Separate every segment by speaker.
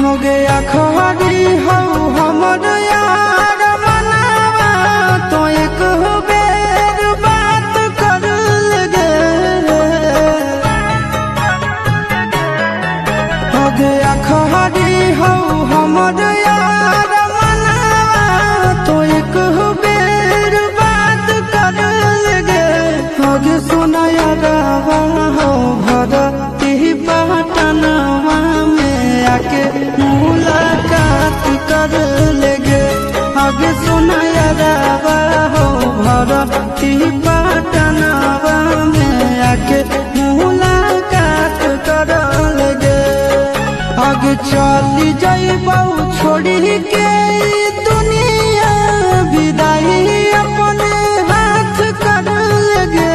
Speaker 1: हो गया खरी हो हमर यार मनावा तो एक बेर बात कर लगे हो गया खरी हो हमर यार मनावा तो एक बेर बात कर लगे हो गे सोना यारवा हो भरती पटनवा में आके मुलाकात कर लेगे आगे सोना यारवा हो भरती पटनवा में आके मुलाकात कर लेगे आगे चली जाइबौ छोड़ी के दुनिया विदाई अपने हाथ कर लेगे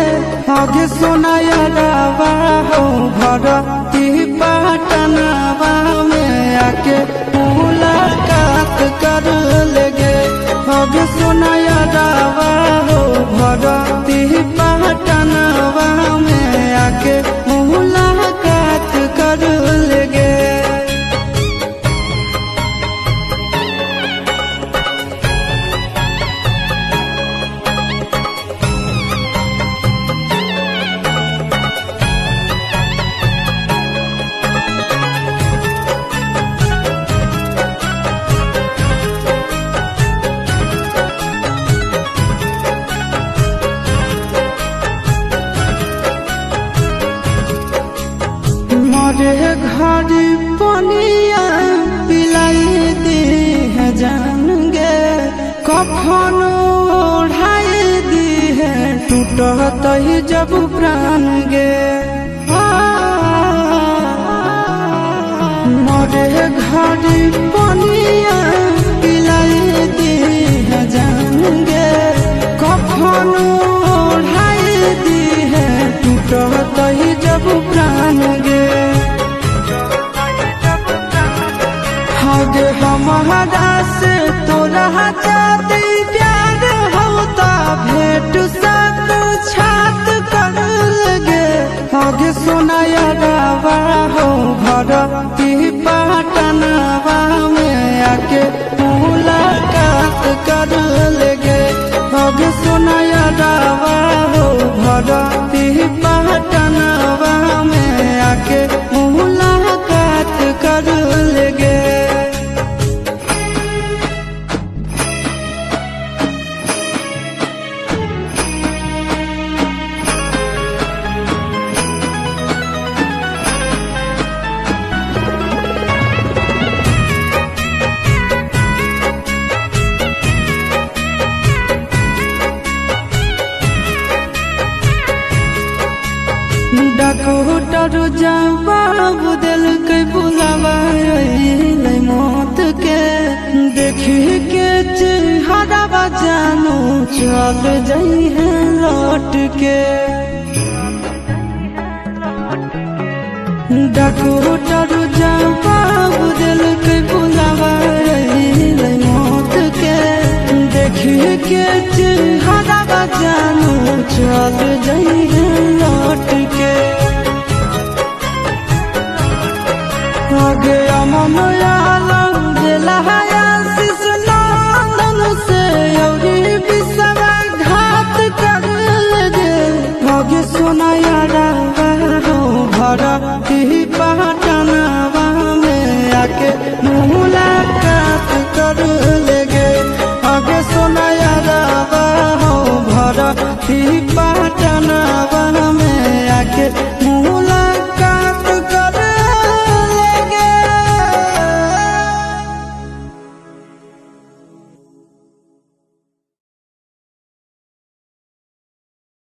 Speaker 1: आगे सोना यारवा हो भरती पटनवा में आके मुलाकात कर लेगे आगे सोना यारवा हो भरती पटनवा में आके मुलाकात कर लेगे। मरे घर पनिया पिलाई दी है जान गे कफन ओढ़ाई दी है टूटत ही जब प्राण गे मरे घर पनिया पिलाई दी है जान गे कफन ओढ़ाई दी है टूटत ही जब प्राण गे हगे हमारा से तोरा जाती प्यार होता भेंट साथ छात कर लगे हगे सोना यारवा हो भरती पटनवा में आके मुलाकात कर लेगे हगे सोना यारवा हो भरती पटनवा में आके मुलाकात कर लेगे। डॉक्टर जवाब दिल के बुलावा मौत के देखी के चेहरा जानू चल जाई है लौट के डॉक्टर जवाब दिल के बुलावा मौत के देखी के चेहरा जानू चल जाई है लौट के आगे अमन आलम दिलाया शिशुनंदन से औरी विषवा घात कर लगे आगे सोना यारवा हो भरती पटनवा में आके मुलाकात कर लेगे आगे सोना यारवा हो भरती पटनवा